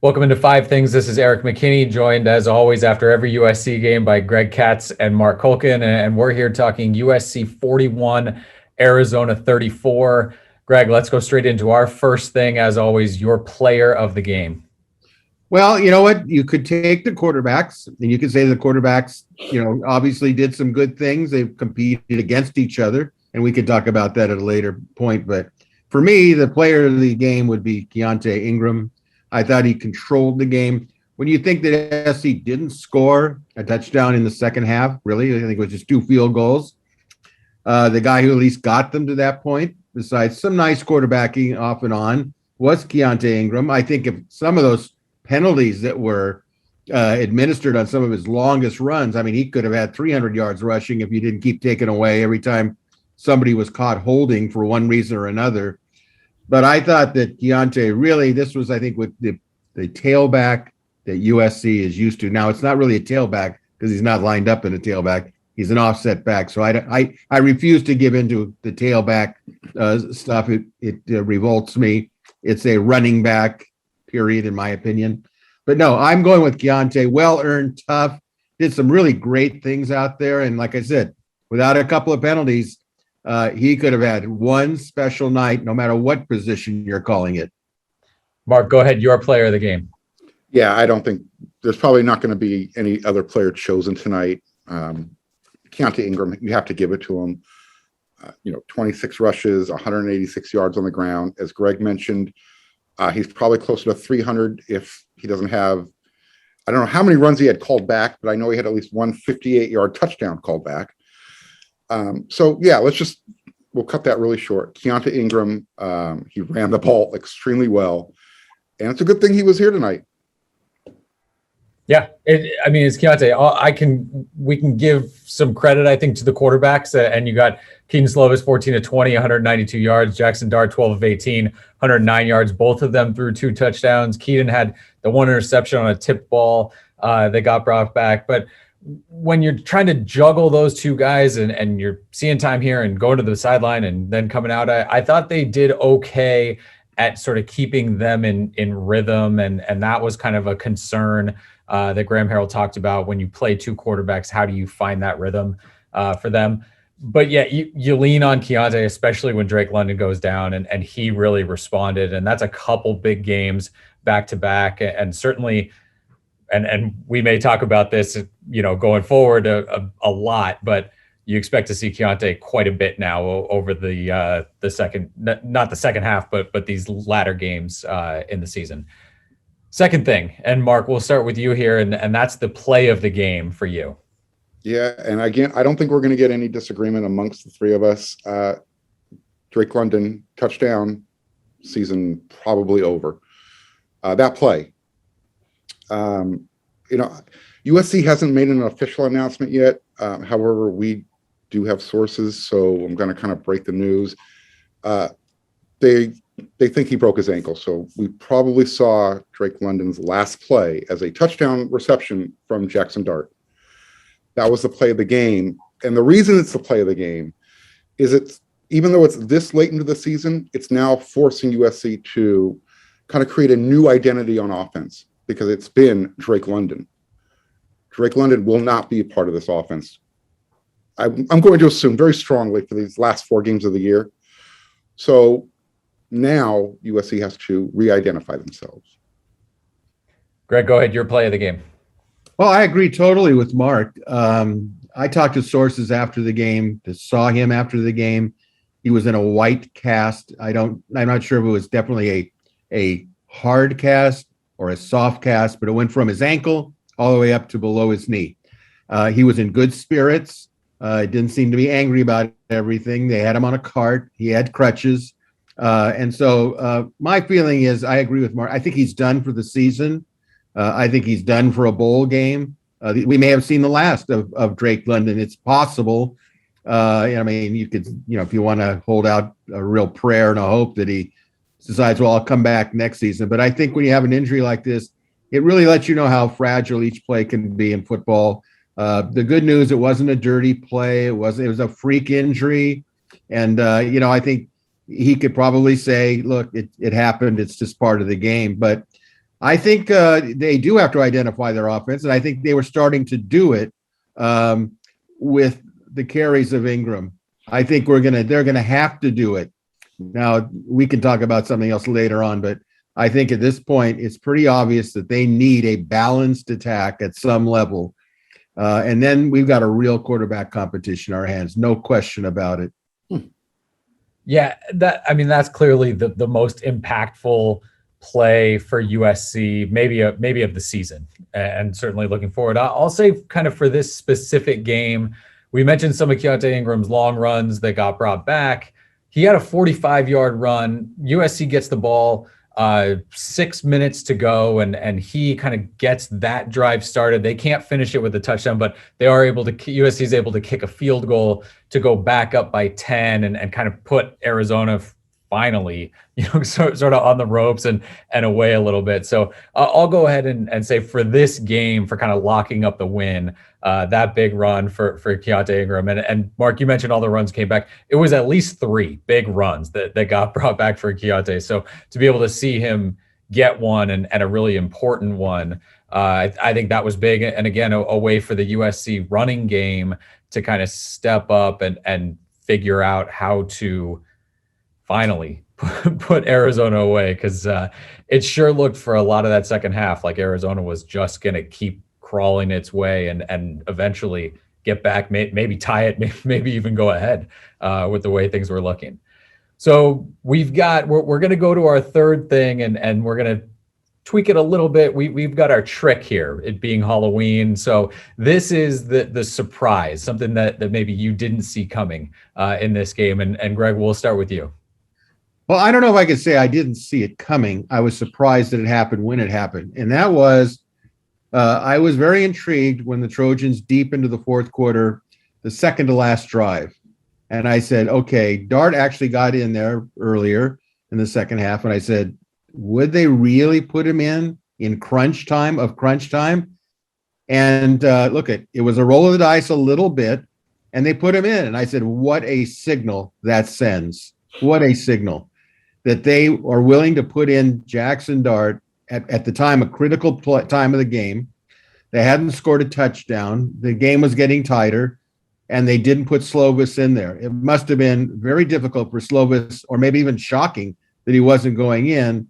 Welcome into Five Things. This is Erik McKinney, joined as always after every USC game by Greg Katz and Marc Kulkin, and we're here talking USC 41, Arizona 34. Greg, let's go straight into our first thing. As always, your player of the game. Well, you know what? You could take the quarterbacks, and you could say the quarterbacks, obviously did some good things. They've competed against each other, and we could talk about that at a later point. But for me, the player of the game would be Keontae Ingram. I thought he controlled the game. When you think that SC didn't score a touchdown in the second half, really, I think it was just 2 field goals. The guy who at least got them to that point, besides some nice quarterbacking off and on, was Keontae Ingram. I think if some of those penalties that were administered on some of his longest runs, I mean, he could have had 300 yards rushing if you didn't keep taking away every time somebody was caught holding for one reason or another. But I thought that Keontae really, this was, I think, with the tailback that USC is used to. Now, it's not really a tailback because he's not lined up in a tailback. He's an offset back. So I refuse to give into the tailback stuff. It revolts me. It's a running back, period, in my opinion. But no, I'm going with Keontae. Well-earned, tough, did some really great things out there. And like I said, without a couple of penalties, he could have had one special night, no matter what position you're calling it. Marc, go ahead. Your player of the game. Yeah, I don't think there's probably not going to be any other player chosen tonight. Keontae Ingram, you have to give it to him. 26 rushes, 186 yards on the ground. As Greg mentioned, he's probably closer to 300 if he doesn't have, I don't know how many runs he had called back, but I know he had at least one 58-yard touchdown called back. We'll cut that really short. Keontae Ingram, he ran the ball extremely well, and it's a good thing he was here tonight. Yeah, it's Keontae. We can give some credit, I think, to the quarterbacks, and you got Kedon Slovis 14 of 20, 192 yards. Jackson Dart 12 of 18, 109 yards. Both of them threw 2 touchdowns. Kedon had the 1 interception on a tipped ball that got brought back, but when you're trying to juggle those 2 guys and you're seeing time here and going to the sideline and then coming out, I thought they did okay at sort of keeping them in rhythm. And that was kind of a concern that Graham Harrell talked about. When you play 2 quarterbacks, how do you find that rhythm for them? But yeah, you lean on Keontae, especially when Drake London goes down, and he really responded. And that's a couple big games back to back. And certainly, and we may talk about this, going forward a lot, but you expect to see Keontae quite a bit now over the second, not the second half, but these latter games in the season. Second thing, and Marc, we'll start with you here, and that's the play of the game for you. Yeah, and again, I don't think we're going to get any disagreement amongst the 3 of us. Drake London, touchdown, season probably over. That play. USC hasn't made an official announcement yet. However, we do have sources, so I'm going to kind of break the news. They think he broke his ankle, so we probably saw Drake London's last play as a touchdown reception from Jackson Dart. That was the play of the game, and the reason it's the play of the game is even though it's this late into the season, it's now forcing USC to kind of create a new identity on offense, because it's been Drake London. Drake London will not be a part of this offense. I'm going to assume very strongly for these last 4 games of the year. So now USC has to re-identify themselves. Greg, go ahead. Your play of the game. Well, I agree totally with Marc. I talked to sources after the game, that saw him after the game. He was in a white cast. I'm not sure if it was definitely a hard cast or a soft cast, but it went from his ankle all the way up to below his knee. He was in good spirits. Didn't seem to be angry about everything. They had him on a cart. He had crutches. And so my feeling is, I agree with Marc. I think he's done for the season. I think he's done for a bowl game. We may have seen the last of Drake London. It's possible. You could, if you want to hold out a real prayer and a hope that he decides, well, I'll come back next season. But I think when you have an injury like this, it really lets you know how fragile each play can be in football. The good news, it wasn't a dirty play. It was a freak injury. And, I think he could probably say, look, it happened. It's just part of the game. But I think they do have to identify their offense, and I think they were starting to do it with the carries of Ingram. I think they're gonna have to do it. Now we can talk about something else later on, but I think at this point it's pretty obvious that they need a balanced attack at some level, and then we've got a real quarterback competition in our hands, no question about it. Yeah, that's clearly the most impactful play for USC, maybe of the season, and certainly looking forward. I'll say kind of for this specific game, we mentioned some of Keontae Ingram's long runs that got brought back. He had a 45-yard run. USC gets the ball, 6 minutes to go, and he kind of gets that drive started. They can't finish it with a touchdown, but USC is able to kick a field goal to go back up by 10 and kind of put Arizona finally, sort of on the ropes and away a little bit. So I'll go ahead and say for this game, for kind of locking up the win, that big run for Keontae Ingram. And Mark, you mentioned all the runs came back. It was at least 3 big runs that got brought back for Keontae. So to be able to see him get one and a really important one, I think that was big. And again, a way for the USC running game to kind of step up and figure out how to finally put Arizona away, because it sure looked for a lot of that second half like Arizona was just going to keep crawling its way and eventually get back, maybe tie it, maybe even go ahead with the way things were looking. So we're going to go to our third thing, and we're going to tweak it a little bit. We've got our trick here, it being Halloween. So this is the surprise, something that maybe you didn't see coming in this game. And Greg, we'll start with you. Well, I don't know if I could say I didn't see it coming. I was surprised that it happened when it happened. And that was, I was very intrigued when the Trojans, deep into the fourth quarter, the second to last drive. And I said, okay, Dart actually got in there earlier in the second half. And I said, would they really put him in crunch time? And look, it was a roll of the dice a little bit, and they put him in. And I said, what a signal that sends. What a signal that they are willing to put in Jackson Dart at the time, a critical time of the game. They hadn't scored a touchdown. The game was getting tighter, and they didn't put Slovis in there. It must have been very difficult for Slovis, or maybe even shocking that he wasn't going in.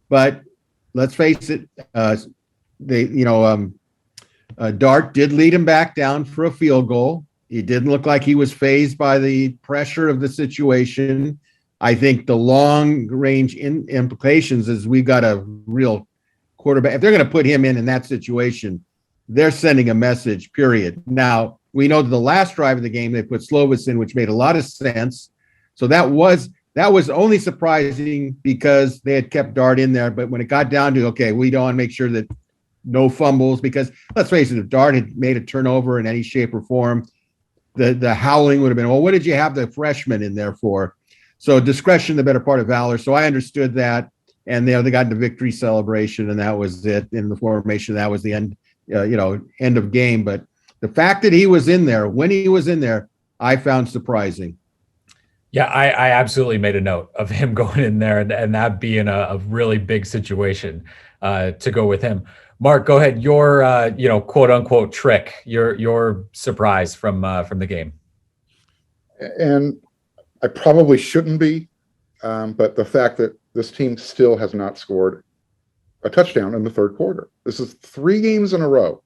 But let's face it, Dart did lead him back down for a field goal. He didn't look like he was fazed by the pressure of the situation. I think the long-range implications is we've got a real quarterback. If they're going to put him in that situation, they're sending a message, period. Now, we know that the last drive of the game, they put Slovis in, which made a lot of sense. So that was only surprising because they had kept Dart in there. But when it got down to, okay, we don't want to make sure that no fumbles, because let's face it, if Dart had made a turnover in any shape or form, the howling would have been, well, what did you have the freshman in there for? So discretion, the better part of valor. So I understood that. And they got into victory celebration, and that was it in the formation. That was the end, end of game. But the fact that he was in there, when he was in there, I found surprising. Yeah, I absolutely made a note of him going in there and that being a really big situation to go with him. Mark, go ahead. Your quote unquote trick, your surprise from the game. And I probably shouldn't be, but the fact that this team still has not scored a touchdown in the third quarter. This is 3 games in a row.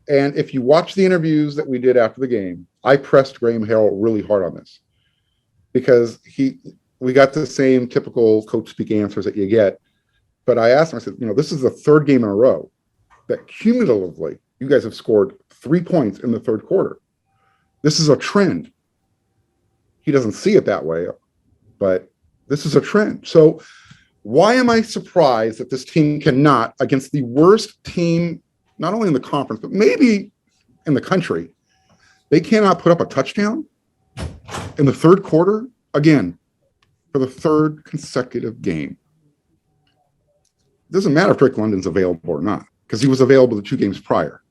And if you watch the interviews that we did after the game, I pressed Graham Harrell really hard on this, because we got the same typical coach speak answers that you get. But I asked him, I said, this is the 3rd game in a row that cumulatively you guys have scored 3 points in the third quarter. This is a trend. He doesn't see it that way, but this is a trend. So why am I surprised that this team cannot, against the worst team, not only in the conference, but maybe in the country, they cannot put up a touchdown in the third quarter again for the 3rd consecutive game? It doesn't matter if Drake London's available or not, because he was available the 2 games prior.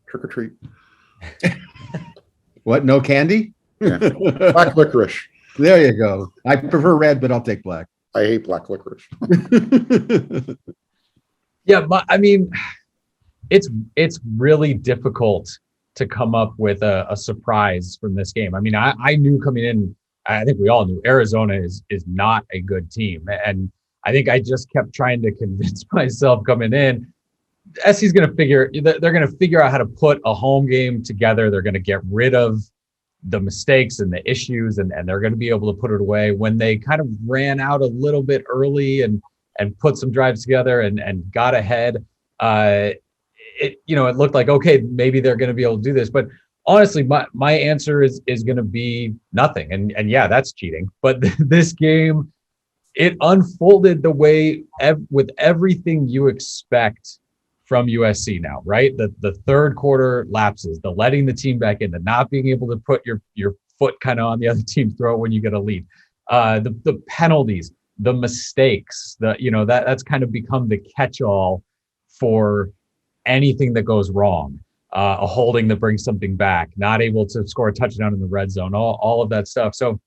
Trick or treat. What? No candy? Yeah. Black licorice. There you go. I prefer red, but I'll take black. I hate black licorice. Yeah, but I mean, it's really difficult to come up with a surprise from this game. I mean, I knew coming in, I think we all knew Arizona is not a good team. And I think I just kept trying to convince myself coming in, SC's going to they're going to figure out how to put a home game together. They're going to get rid of the mistakes and the issues, and they're going to be able to put it away. When they kind of ran out a little bit early and put some drives together and got ahead, it looked like, okay, maybe they're going to be able to do this. But honestly, my answer is going to be nothing. And yeah, that's cheating. But this game, it unfolded the way with everything you expect from USC now, right? The third quarter lapses, the letting the team back in, the not being able to put your foot kind of on the other team's throat when you get a lead, the penalties, the mistakes, that's kind of become the catch-all for anything that goes wrong. A holding that brings something back, not able to score a touchdown in the red zone, all of that stuff. So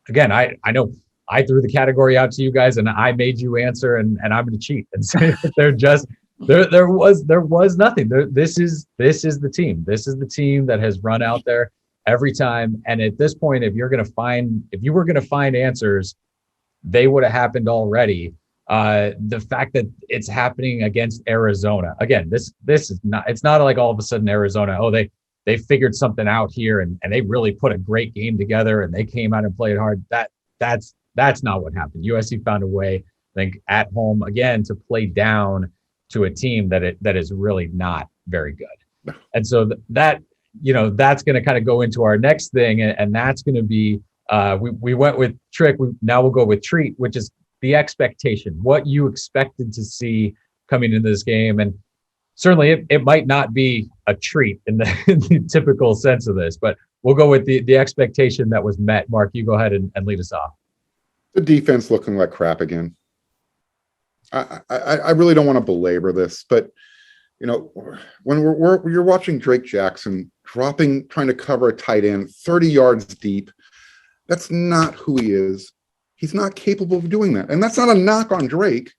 again, I know I threw the category out to you guys and I made you answer, and I'm going to cheat and say that they're just there was nothing. This is the team. This is the team that has run out there every time. And at this point, if you were going to find answers, they would have happened already. The fact that it's happening against Arizona again, this is not. It's not like all of a sudden Arizona, they figured something out here and they really put a great game together and they came out and played hard. That's not what happened. USC found a way, I think, at home again to play down to a team that is really not very good. And so that's going to kind of go into our next thing, and that's going to be we went with trick. Now we'll go with treat, which is the expectation, what you expected to see coming into this game. And certainly it might not be a treat in the typical sense of this, but we'll go with the expectation that was met. Mark, you go ahead and lead us off. The defense looking like crap again. I really don't want to belabor this, but when you're watching Drake Jackson trying to cover a tight end 30 yards deep, that's not who he is. He's not capable of doing that. And that's not a knock on Drake.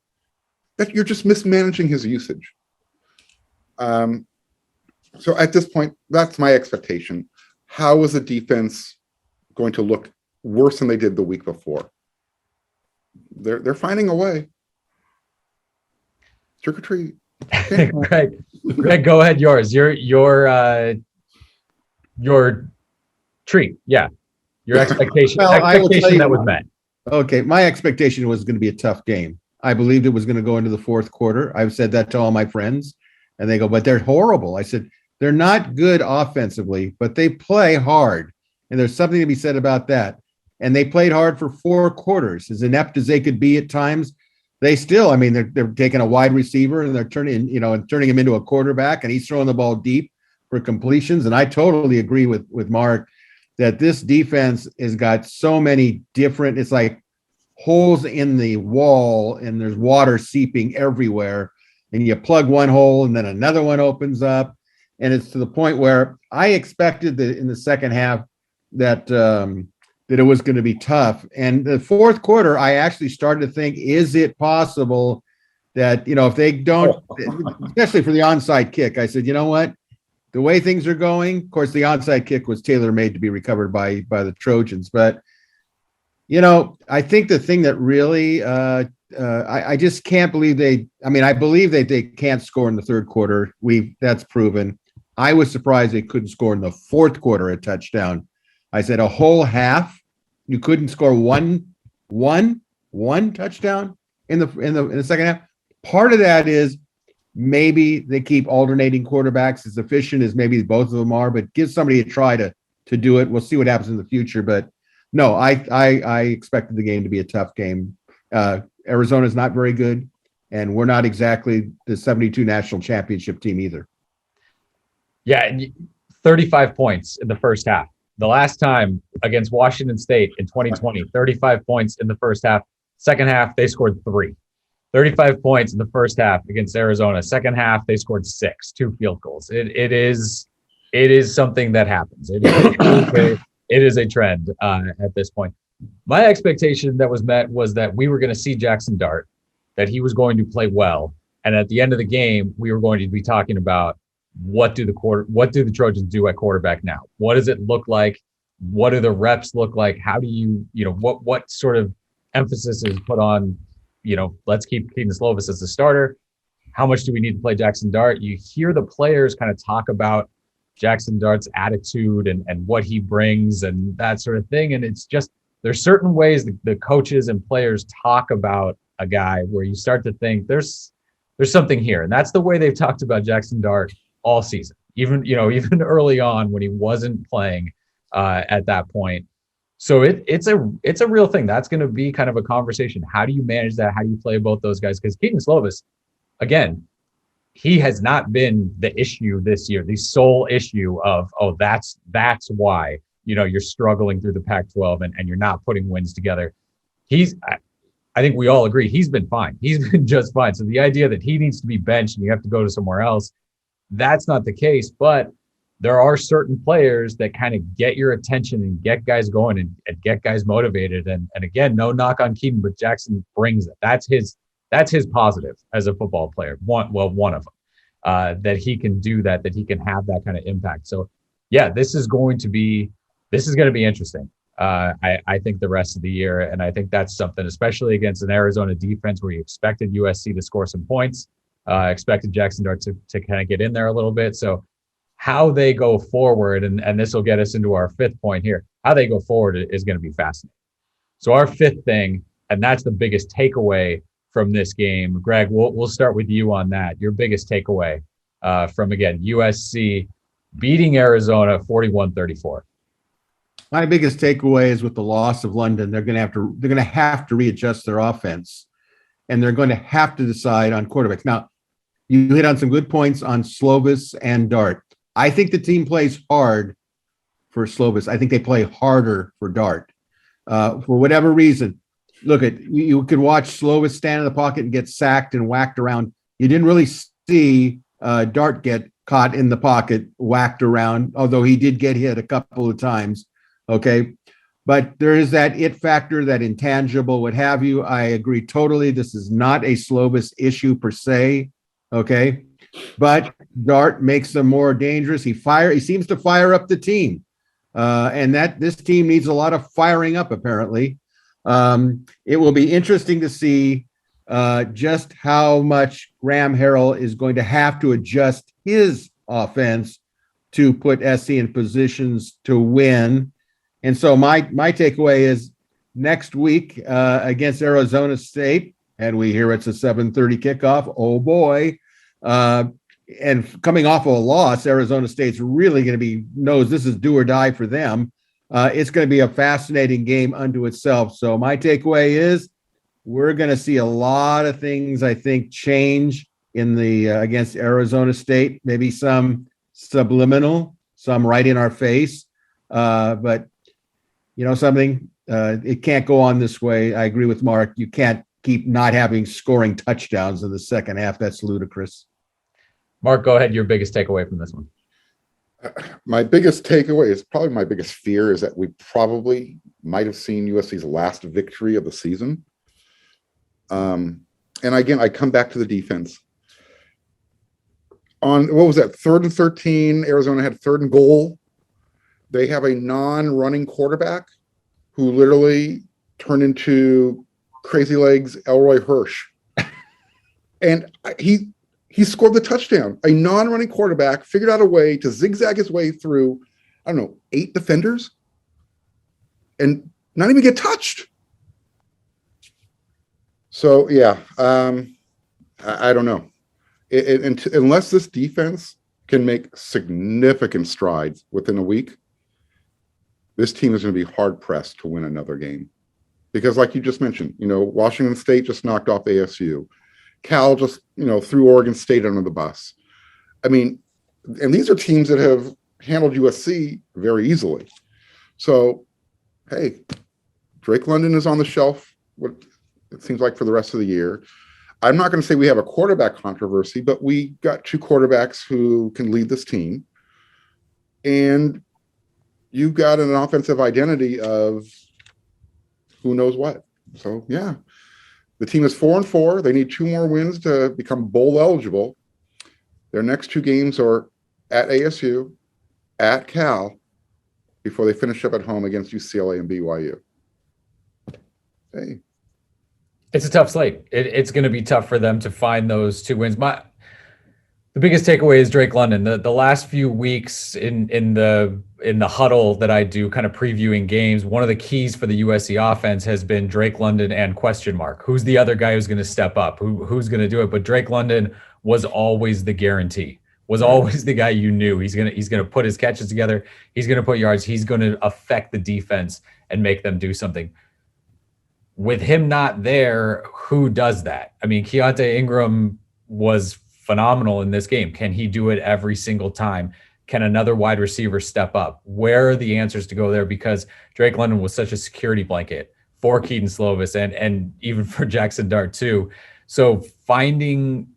That you're just mismanaging his usage. So at this point, that's my expectation. How is the defense going to look worse than they did the week before? They're finding a way. Trick or treat. Greg, go ahead. Yours. Your treat. Yeah. Your expectation. Expectation that was met. Okay, my expectation was going to be a tough game. I believed it was going to go into the fourth quarter. I've said that to all my friends, and they go, but they're horrible. I said, they're not good offensively, but they play hard, and there's something to be said about that. And they played hard for 4 quarters. As inept as they could be at times, they still, they're taking a wide receiver and they're turning him into a quarterback, and he's throwing the ball deep for completions. And I totally agree with Mark that this defense has got so many different, it's like holes in the wall and there's water seeping everywhere, and you plug one hole and then another one opens up. And it's to the point where I expected that in the second half that it was going to be tough. And the fourth quarter, I actually started to think, is it possible that, if they don't, especially for the onside kick, I said, you know what? The way things are going, of course, the onside kick was tailor-made to be recovered by the Trojans. But, I think the thing that really, I just can't believe I believe that they can't score in the third quarter. That's proven. I was surprised they couldn't score in the fourth quarter a touchdown. I said a whole half, you couldn't score one touchdown in the second half. Part of that is maybe they keep alternating quarterbacks as efficient as maybe both of them are, but give somebody a try to do it. We'll see what happens in the future. But no, I expected the game to be a tough game. Arizona's not very good, and we're not exactly the 72 national championship team either. Yeah, 35 points in the first half. The last time against Washington State in 2020, 35 points in the first half. Second half, they scored 3. 35 points in the first half against Arizona. Second half, they scored 6, 2 field goals. It is something that happens. It is a trend at this point. My expectation that was met was that we were going to see Jackson Dart, that he was going to play well. And at the end of the game, we were going to be talking about what do the Trojans do at quarterback now? What does it look like? What do the reps look like? How do what sort of emphasis is put on, let's keep Slovis as the starter. How much do we need to play Jackson Dart? You hear the players kind of talk about Jackson Dart's attitude and what he brings and that sort of thing. And it's just, there's certain ways the coaches and players talk about a guy where you start to think there's something here. And that's the way they've talked about Jackson Dart all season, even early on when he wasn't playing at that point. So it's a real thing. That's going to be kind of a conversation. How do you manage that? How do you play both those guys? Because Kedon Slovis, again, he has not been the issue this year, the sole issue of, that's why, you're struggling through the Pac-12 and you're not putting wins together. I think we all agree he's been fine. He's been just fine. So the idea that he needs to be benched and you have to go to somewhere else, that's not the case. But there are certain players that kind of get your attention and get guys going and get guys motivated. And again, no knock on Kedon, but Jackson brings it. That's his positive as a football player. One of them, that he can do that he can have that kind of impact. So yeah, this is going to be interesting. I think the rest of the year, and I think that's something, especially against an Arizona defense where you expected USC to score some points, expected Jackson Dart to kind of get in there a little bit. So how they go forward, and this will get us into our fifth point here, how they go forward is going to be fascinating. So our fifth thing, and that's the biggest takeaway from this game. Greg, we'll start with you on that. Your biggest takeaway from, again, USC beating Arizona 41-34. My biggest takeaway is with the loss of London, they're going to have to readjust their offense, and they're going to have to decide on quarterbacks. Now, you hit on some good points on Slovis and Dart. I think the team plays hard for Slovis. I think they play harder for Dart. For whatever reason, you could watch Slovis stand in the pocket and get sacked and whacked around. You didn't really see Dart get caught in the pocket, whacked around, although he did get hit a couple of times. Okay. But there is that it factor, that intangible, what have you. I agree totally. This is not a Slovis issue per se. Okay. But Dart makes them more dangerous. He seems to fire up the team. And that this team needs a lot of firing up, apparently. It will be interesting to see just how much Graham Harrell is going to have to adjust his offense to put SC in positions to win. And so my takeaway is next week against Arizona State, and we hear it's a 7:30 kickoff. Oh boy. And coming off of a loss, Arizona State's really going to knows this is do or die for them. It's going to be a fascinating game unto itself. So my takeaway is we're going to see a lot of things, I think, change in the against Arizona State, maybe some subliminal, some right in our face. But something, it can't go on this way. I agree with Mark. You can't keep not having scoring touchdowns in the second half. That's ludicrous. Mark, go ahead. Your biggest takeaway from this one. My biggest takeaway is probably my biggest fear is that we probably might have seen USC's last victory of the season. And again, I come back to the defense. On what was that, 3rd and 13, Arizona had 3rd and goal. They have a non-running quarterback who literally turned into Crazy Legs Elroy Hirsch. And he scored the touchdown. A non-running quarterback figured out a way to zigzag his way through, 8 defenders and not even get touched. So, yeah, I don't know. Unless this defense can make significant strides within a week, this team is going to be hard-pressed to win another game. Because like you just mentioned, Washington State just knocked off ASU. Cal just, threw Oregon State under the bus. I mean, and these are teams that have handled USC very easily. So, hey, Drake London is on the shelf, what it seems like, for the rest of the year. I'm not going to say we have a quarterback controversy, but we got 2 quarterbacks who can lead this team. And you've got an offensive identity of who knows what. So yeah, the team is 4-4. They need 2 more wins to become bowl eligible. Their next 2 games are at ASU, at Cal, before they finish up at home against UCLA and BYU. Hey. It's a tough slate. It's going to be tough for them to find those 2 wins. The biggest takeaway is Drake London. The last few weeks in the huddle that I do, kind of previewing games, one of the keys for the USC offense has been Drake London and question mark. Who's the other guy who's going to step up? Who's going to do it? But Drake London was always the guarantee. Was always the guy you knew. He's gonna put his catches together. He's gonna put yards. He's gonna affect the defense and make them do something. With him not there, who does that? I mean, Keontae Ingram was phenomenal in this game. Can he do it every single time? Can another wide receiver step up? Where are the answers to go there? Because Drake London was such a security blanket for Keaton Slovis and even for Jackson Dart too. So finding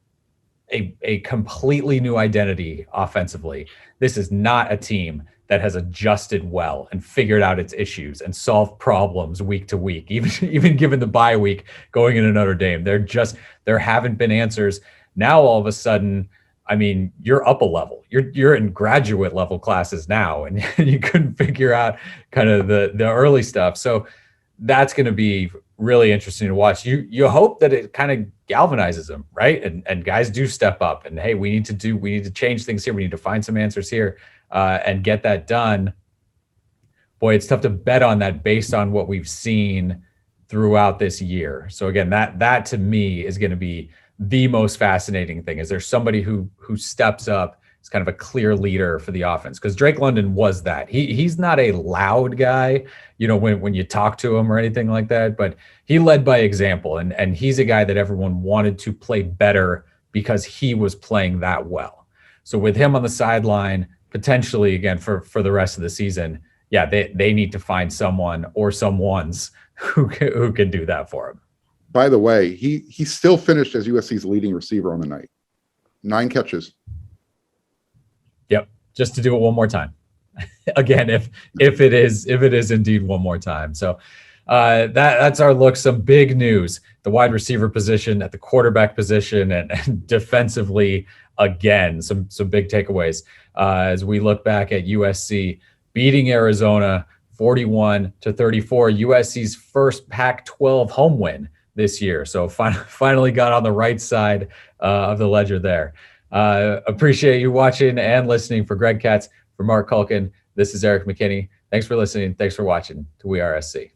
a completely new identity offensively. This is not a team that has adjusted well and figured out its issues and solved problems week to week, even given the bye week going into Notre Dame. There haven't been answers. Now all of a sudden, I mean, you're up a level. You're in graduate level classes now, and you couldn't figure out kind of the early stuff. So that's going to be really interesting to watch. You hope that it kind of galvanizes them, right? And guys do step up and, hey, we need to change things here. We need to find some answers here and get that done. Boy, it's tough to bet on that based on what we've seen throughout this year. So again, that to me is going to be the most fascinating thing. Is there somebody who steps up, is kind of a clear leader for the offense? Because Drake London was that. He's not a loud guy, when you talk to him or anything like that, but he led by example, and he's a guy that everyone wanted to play better because he was playing that well. So with him on the sideline, potentially again for the rest of the season, yeah, they need to find someone or someones who can do that for him. By the way, he still finished as USC's leading receiver on the night. 9 catches. Yep, just to do it one more time. Again, if it is indeed one more time. So that's our look. Some big news: the wide receiver position, at the quarterback position, and defensively again. Some big takeaways as we look back at USC beating Arizona 41-34. USC's first Pac-12 home win this year. So finally got on the right side of the ledger there. Appreciate you watching and listening. For Greg Katz, for Marc Kulkin, this is Erik McKinney. Thanks for listening. Thanks for watching to WeAreSC.